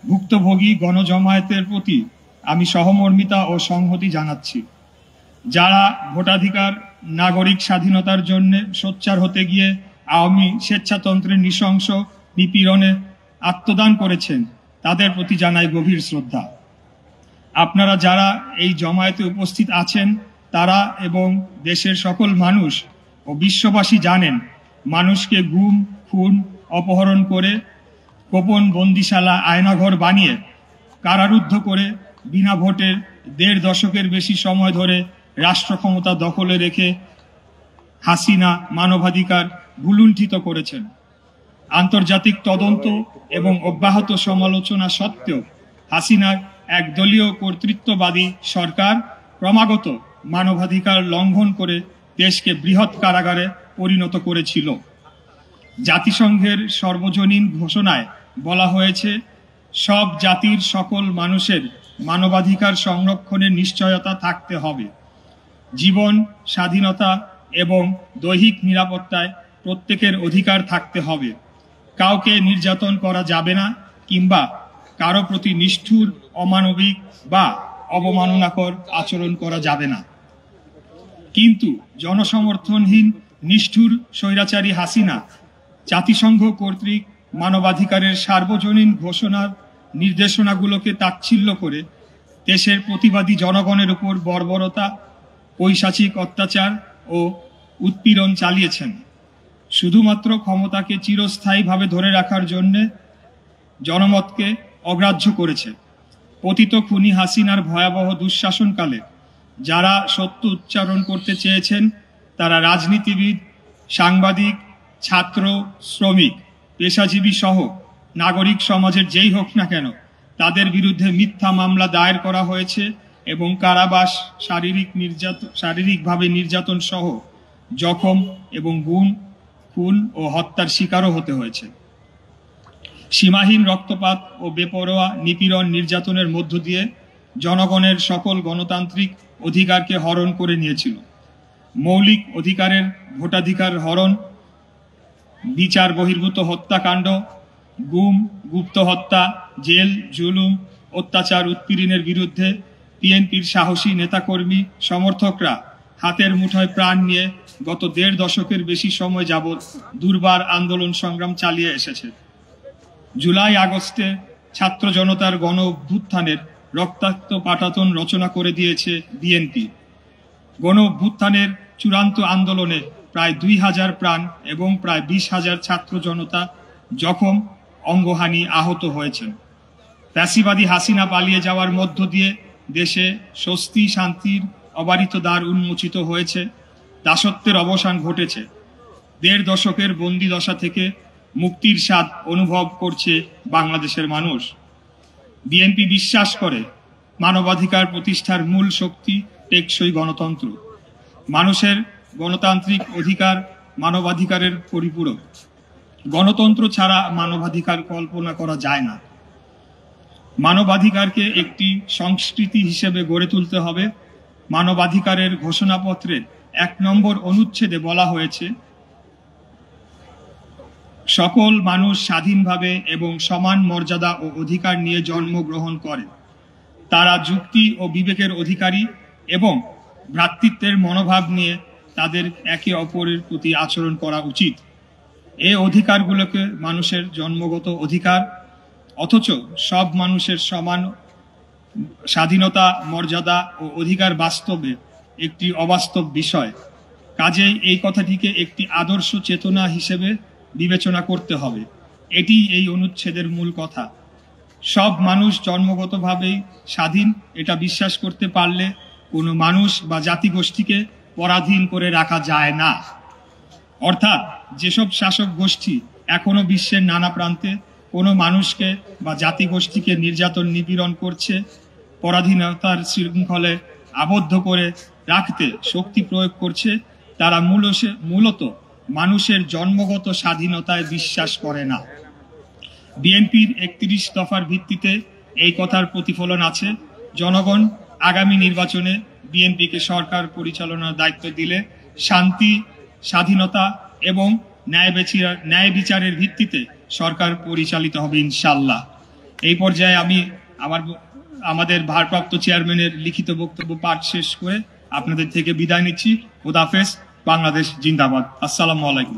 ভুক্তভোগী গণজমায়েতের প্রতি আমি সহমর্মিতা ও সংহতি জানাচ্ছি। যারা ভোটাধিকার, নাগরিক স্বাধীনতার জন্য সোচ্চার হতে গিয়ে আওয়ামী স্বেচ্ছাতন্ত্রের নৃশংস নিপীড়নে আত্মদান করেছেন, তাদের প্রতি জানাই গভীর শ্রদ্ধা। আপনারা যারা এই জমায়েতে উপস্থিত আছেন, তারা এবং দেশের সকল মানুষ ও বিশ্ববাসী জানেন, মানুষকে গুম, খুন, অপহরণ করে গোপন বন্দিশালা, আয়নাঘর বানিয়ে কারারুদ্ধ করে বিনা ভোটে ১.৫ দশকের বেশি সময় ধরে রাষ্ট্র ক্ষমতা দখলে রেখে হাসিনা মানবাধিকার ভুলুণ্ঠিত করেছেন। আন্তর্জাতিক তদন্ত এবং অব্যাহত সমালোচনা সত্ত্বেও হাসিনার একদলীয় কর্তৃত্ববাদী সরকার ক্রমাগত মানবাধিকার লঙ্ঘন করে দেশকে বৃহৎ কারাগারে পরিণত করেছিল। জাতিসংঘের সর্বজনীন ঘোষণায় বলা হয়েছে, সব জাতির সকল মানুষের মানবাধিকার সংরক্ষণের নিশ্চয়তা থাকতে হবে। জীবন, স্বাধীনতা এবং দৈহিক নিরাপত্তায় প্রত্যেকের অধিকার থাকতে হবে। কাউকে নির্যাতন করা যাবে না কিংবা কারো প্রতি নিষ্ঠুর, অমানবিক বা অবমাননাকর আচরণ করা যাবে না। কিন্তু জনসমর্থনহীন নিষ্ঠুর স্বৈরাচারী হাসিনা জাতিসংঘ কর্তৃক মানবাধিকারের সার্বজনীন ঘোষণার নির্দেশনাগুলোকে তাচ্ছিল্য করে দেশের প্রতিবাদী জনগণের উপর বর্বরতা, পৈশাচিক অত্যাচার ও উৎপীড়ন চালিয়েছেন। শুধুমাত্র ক্ষমতাকে চিরস্থায়ীভাবে ধরে রাখার জন্যে জনমতকে অগ্রাহ্য করেছে। পতিত খুনি হাসিনার ভয়াবহ দুঃশাসনকালে যারা সত্য উচ্চারণ করতে চেয়েছেন, তারা রাজনীতিবিদ, সাংবাদিক, ছাত্র, শ্রমিক, পেশাজীবী সহ নাগরিক সমাজের যেই হোক না কেন, তাদের বিরুদ্ধে মিথ্যা মামলা দায়ের করা হয়েছে এবং কারাবাস, শারীরিকভাবে নির্যাতন সহ জখম এবং গুম, খুন ও হত্যার শিকারও হতে হয়েছে। সীমাহীন রক্তপাত ও বেপরোয়া নিপীড়ন, নির্যাতনের মধ্য দিয়ে জনগণের সকল গণতান্ত্রিক অধিকারকে হরণ করে নিয়েছিল। মৌলিক অধিকারের ভোটাধিকার হরণ, বিচার বহির্ভূত হত্যাকাণ্ড, গুম, গুপ্ত হত্যা, জেল, জুলুম, অত্যাচার, উৎপীড়নের বিরুদ্ধে বিএনপির সাহসী নেতাকর্মী, সমর্থকরা হাতের মুঠোয় প্রাণ নিয়ে গত ১.৫ দশকের বেশি সময় যাবৎ দুর্বার আন্দোলন সংগ্রাম চালিয়ে এসেছে। জুলাই আগস্টে ছাত্র জনতার গণ অভ্যুত্থানের রক্তাক্ত পাটাতন রচনা করে দিয়েছে বিএনপি। গণ অভ্যুত্থানের চূড়ান্ত আন্দোলনে প্রায় ২,০০০ প্রাণ এবং প্রায় ২০,০০০ ছাত্র জনতা জখম, অঙ্গহানি, আহত হয়েছেন। ফ্যাসিবাদী হাসিনা পালিয়ে যাওয়ার মধ্য দিয়ে দেশে স্বস্তি, শান্তির অবারিত দ্বার উন্মোচিত হয়েছে, দাসত্বের অবসান ঘটেছে। ১.৫ দশকের বন্দি দশা থেকে মুক্তির স্বাদ অনুভব করছে বাংলাদেশের মানুষ। বিএনপি বিশ্বাস করে, মানবাধিকার প্রতিষ্ঠার মূল শক্তি টেকসই গণতন্ত্র। মানুষের গণতান্ত্রিক অধিকার মানবাধিকারের পরিপূরক। গণতন্ত্র ছাড়া মানবাধিকার কল্পনা করা যায় না। মানবাধিকারকে একটি সংস্কৃতি হিসেবে গড়ে তুলতে হবে। মানবাধিকারের ঘোষণাপত্রের ১ নম্বর অনুচ্ছেদে বলা হয়েছে, সকল মানুষ স্বাধীনভাবে এবং সমান মর্যাদা ও অধিকার নিয়ে জন্মগ্রহণ করে। তারা যুক্তি ও বিবেকের অধিকারী এবং ভ্রাতৃত্বের মনোভাব নিয়ে তাদের একে অপরের প্রতি আচরণ করা উচিত। এই অধিকারগুলোকে মানুষের জন্মগত অধিকার, অথচ সব মানুষের সমান স্বাধীনতা, মর্যাদা ও অধিকার বাস্তবে একটি অবাস্তব বিষয়। কাজেই এই কথাটিকে একটি আদর্শ চেতনা হিসেবে বিবেচনা করতে হবে। এটি এই অনুচ্ছেদের মূল কথা। সব মানুষ জন্মগতভাবেই স্বাধীন, এটা বিশ্বাস করতে পারলে কোনো মানুষ বা জাতিগোষ্ঠীকে পরাধীন করে রাখা যায় না। অর্থাৎ যেসব শাসক গোষ্ঠী এখনো বিশ্বের নানা প্রান্তে কোনো মানুষকে বা জাতিগোষ্ঠীকে নির্যাতন, নিপীড়ন করছে, পরাধীনতার শৃঙ্খলে আবদ্ধ করে রাখতে শক্তি প্রয়োগ করছে, তারা মূলত মানুষের জন্মগত স্বাধীনতায় বিশ্বাস করে না। বিএনপির ৩১ দফার ভিত্তিতে এই কথার প্রতিফলন আছে। জনগণ আগামী নির্বাচনে বিএনপিকে সরকার পরিচালনার দায়িত্ব দিলে শান্তি, স্বাধীনতা এবং ন্যায় বিচারের ভিত্তিতে সরকার পরিচালিত হবে ইনশাআল্লাহ। এই পর্যায়ে আমি আমাদের ভারপ্রাপ্ত চেয়ারম্যানের লিখিত বক্তব্য পাঠ শেষ করে আপনাদের থেকে বিদায় নিচ্ছি। খোদাহাফেজ। বাংলাদেশ জিন্দাবাদ। আসসালামু আলাইকুম।